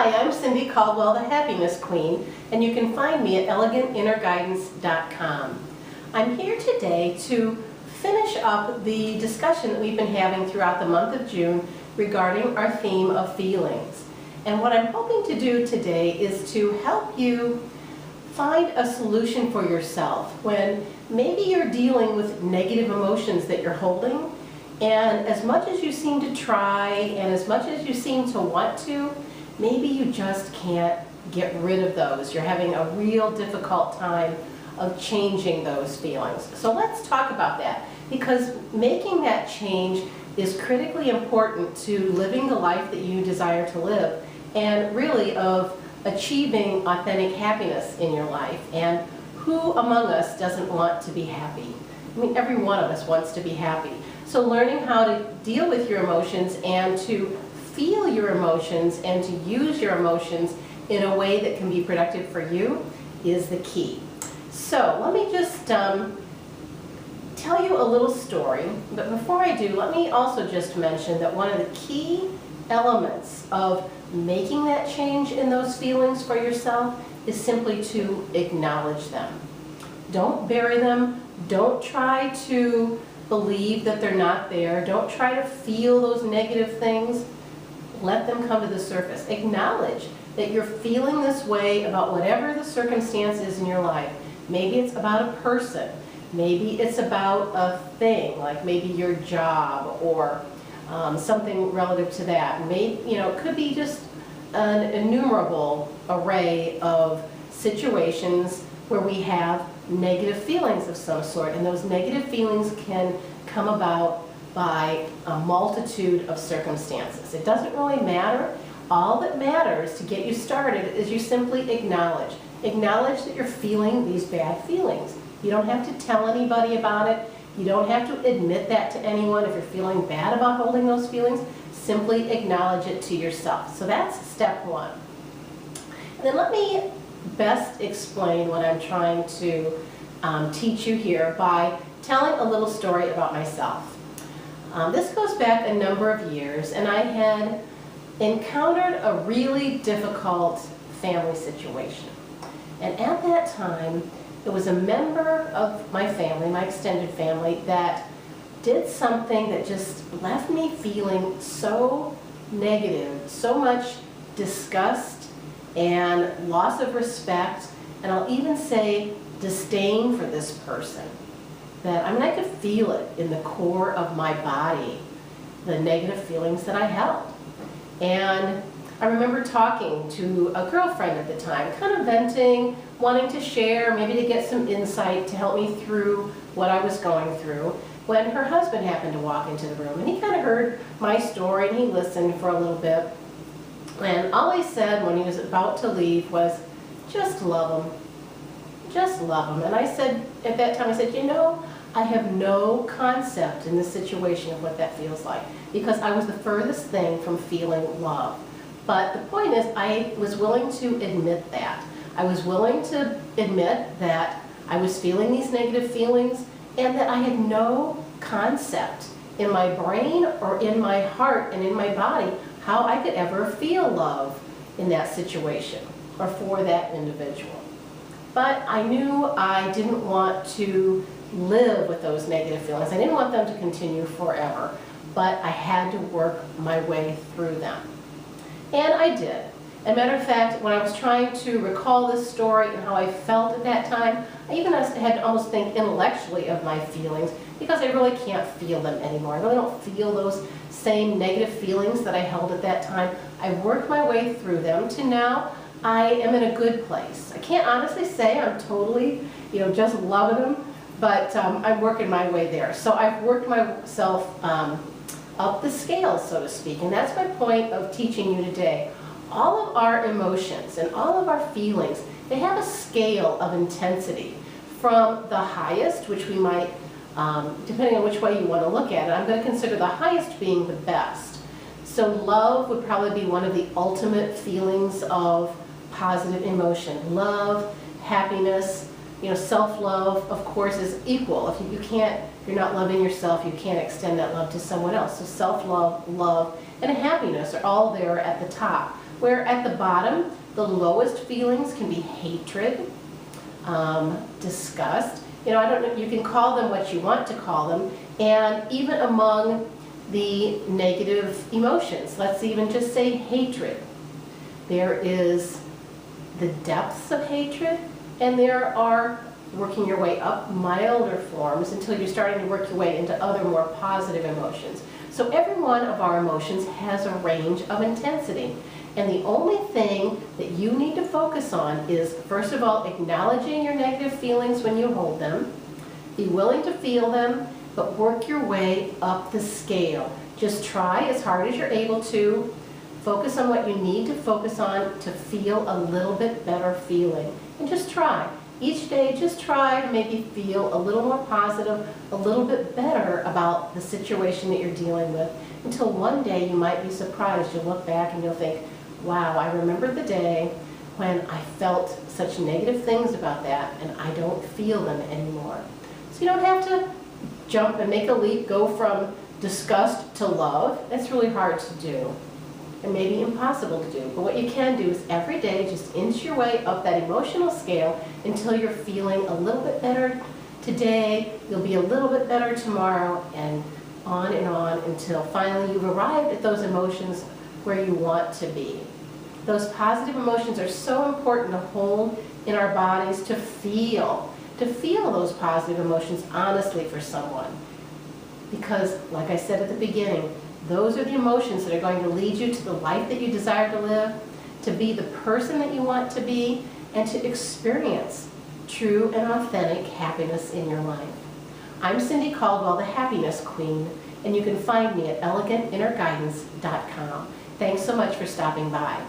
Hi, I'm Cindy Caldwell, the Happiness Queen, and you can find me at elegantinnerguidance.com. I'm here today to finish up the discussion that we've been having throughout the month of June regarding our theme of feelings. And what I'm hoping to do today is to help you find a solution for yourself when maybe you're dealing with negative emotions that you're holding, and as much as you seem to try and as much as you seem to want to, maybe you just can't get rid of those. You're having a real difficult time of changing those feelings. So let's talk about that, because making that change is critically important to living the life that you desire to live, and really of achieving authentic happiness in your life. And who among us doesn't want to be happy? I mean, every one of us wants to be happy. So learning how to deal with your emotions and to feel your emotions and to use your emotions in a way that can be productive for you is the key. So let me just tell you a little story, but before I do, let me also just mention that one of the key elements of making that change in those feelings for yourself is simply to acknowledge them. Don't bury them. Don't try to believe that they're not there. Don't try to feel those negative things. Let them come to the surface. Acknowledge that you're feeling this way about whatever the circumstance is in your life. Maybe it's about a person. Maybe it's about a thing, like maybe your job or something relative to that. Maybe, it could be just an innumerable array of situations where we have negative feelings of some sort, and those negative feelings can come about by a multitude of circumstances. It doesn't really matter. All that matters to get you started is you simply acknowledge. Acknowledge that you're feeling these bad feelings. You don't have to tell anybody about it. You don't have to admit that to anyone if you're feeling bad about holding those feelings. Simply acknowledge it to yourself. So that's step one. And then let me best explain what I'm trying to teach you here by telling a little story about myself. This goes back a number of years, and I had encountered a really difficult family situation. And at that time, there was a member of my family, my extended family, that did something that just left me feeling so negative, so much disgust and loss of respect, and I'll even say disdain for this person. That, I could feel it in the core of my body, the negative feelings that I held. And I remember talking to a girlfriend at the time, kind of venting, wanting to share, maybe to get some insight to help me through what I was going through, when her husband happened to walk into the room. And he kind of heard my story, and he listened for a little bit. And all he said when he was about to leave was, "Just love him. Just love him." And I said, at that time, I said, I have no concept in this situation of what that feels like, because I was the furthest thing from feeling love. But the point is, I was willing to admit that. I was willing to admit that I was feeling these negative feelings and that I had no concept in my brain or in my heart and in my body how I could ever feel love in that situation or for that individual. But I knew I didn't want to live with those negative feelings. I didn't want them to continue forever, but I had to work my way through them. And I did. As a matter of fact, when I was trying to recall this story and how I felt at that time, I even had to almost think intellectually of my feelings, because I really can't feel them anymore. I really don't feel those same negative feelings that I held at that time. I worked my way through them to now I am in a good place. I can't honestly say I'm totally, just loving them, but I'm working my way there. So I've worked myself up the scale, so to speak, and that's my point of teaching you today. All of our emotions and all of our feelings, they have a scale of intensity from the highest, which we might, depending on which way you want to look at it, I'm going to consider the highest being the best. So love would probably be one of the ultimate feelings of positive emotion. Love, happiness, self-love, of course, is equal. If you can't If you're not loving yourself, you can't extend that love to someone else. So self-love, love, and happiness are all there at the top. Where at the bottom, the lowest feelings can be hatred, disgust. I don't know, you can call them what you want to call them. And even among the negative emotions, let's even just say hatred. There is the depths of hatred, and there are, working your way up, milder forms until you're starting to work your way into other more positive emotions. So every one of our emotions has a range of intensity. And the only thing that you need to focus on is, first of all, acknowledging your negative feelings when you hold them. Be willing to feel them, but work your way up the scale. Just try as hard as you're able to. Focus on what you need to focus on to feel a little bit better feeling. And just try. Each day, just try to maybe feel a little more positive, a little bit better about the situation that you're dealing with, until one day you might be surprised. You'll look back and you'll think, wow, I remember the day when I felt such negative things about that, and I don't feel them anymore. So you don't have to jump and make a leap, go from disgust to love. That's really hard to do, and maybe impossible to do. But what you can do is every day just inch your way up that emotional scale until you're feeling a little bit better today, you'll be a little bit better tomorrow, and on until finally you've arrived at those emotions where you want to be. Those positive emotions are so important to hold in our bodies, to feel those positive emotions honestly for someone. Because, like I said at the beginning, those are the emotions that are going to lead you to the life that you desire to live, to be the person that you want to be, and to experience true and authentic happiness in your life. I'm Cindy Caldwell, the Happiness Queen, and you can find me at elegantinnerguidance.com. Thanks so much for stopping by.